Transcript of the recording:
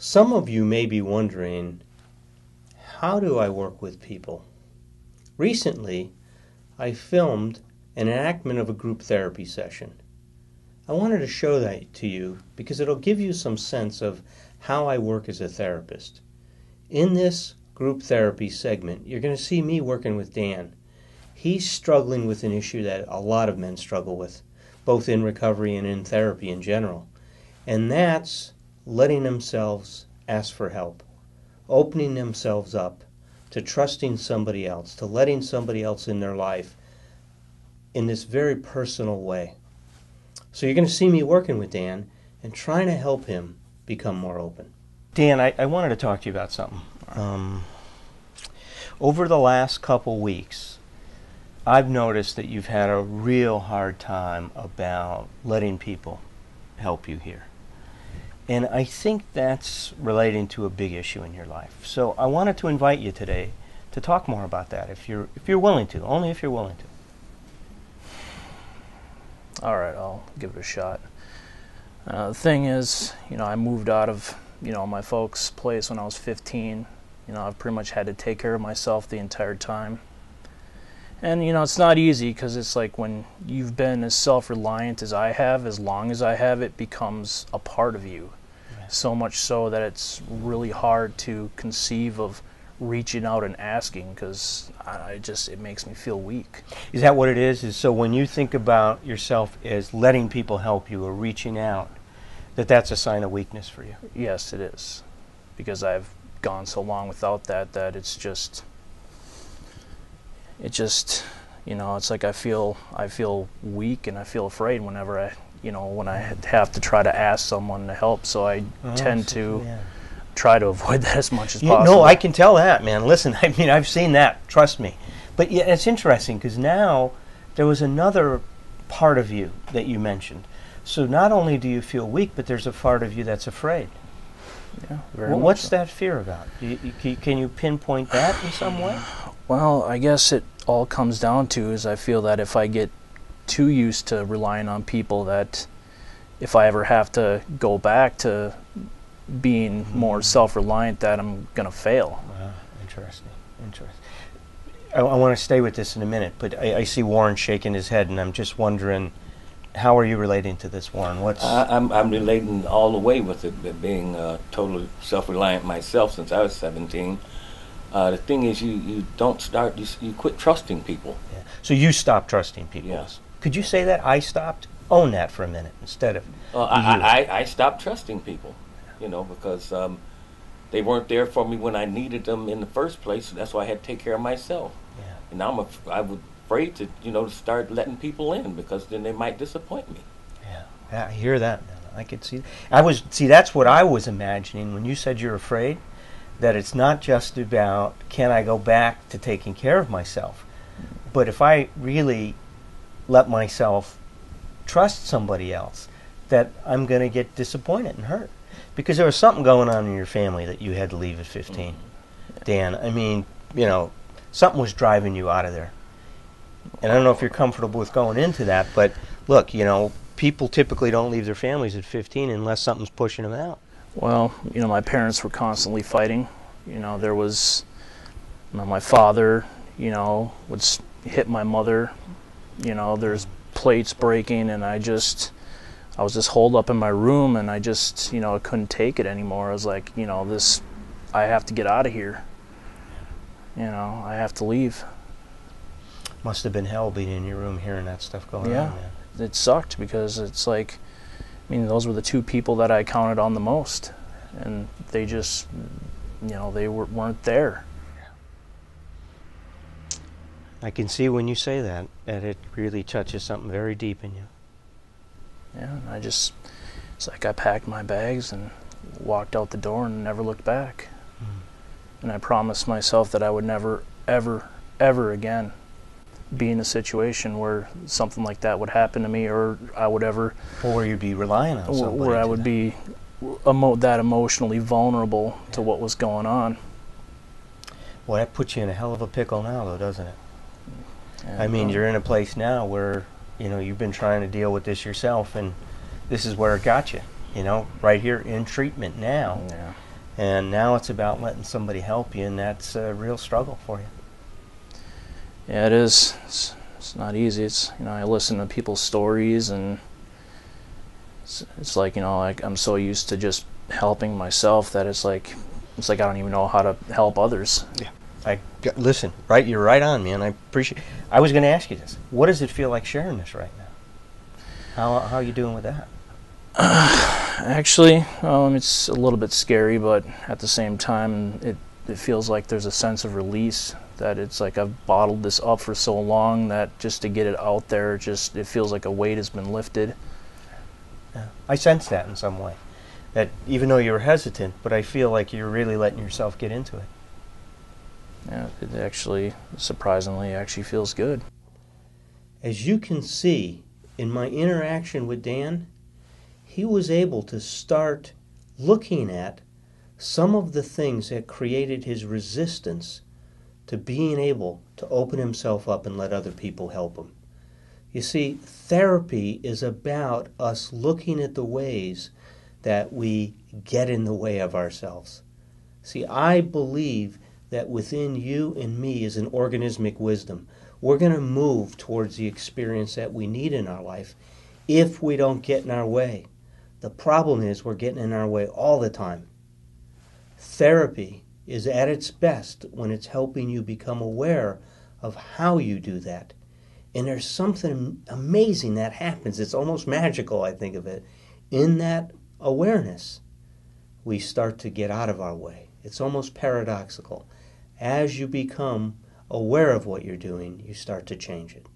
Some of you may be wondering, how do I work with people? Recently, I filmed an enactment of a group therapy session. I wanted to show that to you because it'll give you some sense of how I work as a therapist. In this group therapy segment, you're going to see me working with Dan. He's struggling with an issue that a lot of men struggle with, both in recovery and in therapy in general. And that's letting themselves ask for help, opening themselves up to trusting somebody else, to letting somebody else in their life in this very personal way. So you're going to see me working with Dan and trying to help him become more open. Dan, I wanted to talk to you about something. Over the last couple weeks, I've noticed that you've had a real hard time about letting people help you here. And I think that's relating to a big issue in your life. So I wanted to invite you today to talk more about that, if you're willing to, only if you're willing to. All right, I'll give it a shot. The thing is, I moved out of, my folks' place when I was 15. I've pretty much had to take care of myself the entire time. And, it's not easy because it's like when you've been as self-reliant as I have, as long as I have, it becomes a part of you. Yeah. So much so that it's really hard to conceive of reaching out and asking because it makes me feel weak. Is that what it is? So when you think about yourself as letting people help you or reaching out, that's a sign of weakness for you? Yes, it is. Because I've gone so long without that it's just... it's like I feel weak and I feel afraid whenever when I have to try to ask someone to help. So I tend to try to avoid that as much as possible. No, I can tell that, man. Listen, I've seen that. Trust me. But yeah, it's interesting because now there was another part of you that you mentioned. So not only do you feel weak, but there's a part of you that's afraid. Yeah, very much. What's so. that fear about? Can you pinpoint that in some way? Well, I guess it all comes down to is I feel that if I get too used to relying on people, that if I ever have to go back to being more self-reliant, that I'm going to fail. Wow, interesting. I want to stay with this in a minute, but I see Warren shaking his head, and I'm just wondering, how are you relating to this, Warren? I'm relating all the way with it being totally self-reliant myself since I was 17. The thing is, you quit trusting people. Yeah. So you stopped trusting people. Yes. Could you say that? I stopped? Own that for a minute instead of I stopped trusting people, because they weren't there for me when I needed them in the first place. So that's why I had to take care of myself. Yeah. And now I was afraid to, to start letting people in because then they might disappoint me. Yeah, I hear that. I could see. That's what I was imagining when you said you're afraid. That it's not just about can I go back to taking care of myself, but if I really let myself trust somebody else, that I'm going to get disappointed and hurt. Because there was something going on in your family that you had to leave at 15. Dan, something was driving you out of there. And I don't know if you're comfortable with going into that, but look, people typically don't leave their families at 15 unless something's pushing them out. Well, my parents were constantly fighting. There was, my father, would hit my mother. There's plates breaking, and I was just holed up in my room, and I just, I couldn't take it anymore. I was like, I have to get out of here. I have to leave. Must have been hell being in your room hearing that stuff going on, man. It sucked because it's like, those were the two people that I counted on the most, and they just, they weren't there. I can see when you say that it really touches something very deep in you. Yeah, and it's like I packed my bags and walked out the door and never looked back. And I promised myself that I would never, ever, ever again be in a situation where something like that would happen to me, or I would ever... Or where you'd be relying on somebody. Where I would be that emotionally vulnerable to what was going on. Well, that puts you in a hell of a pickle now, though, doesn't it? And, you're in a place now where, you've been trying to deal with this yourself, and this is where it got you, right here in treatment now. Yeah. And now it's about letting somebody help you, and that's a real struggle for you. Yeah, it is. It's not easy. It's, I listen to people's stories, and it's like, like I'm so used to just helping myself that it's like I don't even know how to help others. Yeah. Listen, right? You're right on, man. I appreciate. I was going to ask you this. What does it feel like sharing this right now? How are you doing with that? Actually, it's a little bit scary, but at the same time, it feels like there's a sense of release. That it's like I've bottled this up for so long that just to get it out there, it feels like a weight has been lifted. Yeah. I sense that in some way. That even though you were hesitant, but I feel like you're really letting yourself get into it. Yeah, it actually, surprisingly, actually feels good. As you can see, in my interaction with Dan, he was able to start looking at some of the things that created his resistance to being able to open himself up and let other people help him. You see, therapy is about us looking at the ways that we get in the way of ourselves. See, I believe that within you and me is an organismic wisdom. We're going to move towards the experience that we need in our life if we don't get in our way. The problem is we're getting in our way all the time. Therapy is at its best when it's helping you become aware of how you do that. And there's something amazing that happens. It's almost magical, I think of it. In that awareness, we start to get out of our way. It's almost paradoxical. As you become aware of what you're doing, you start to change it.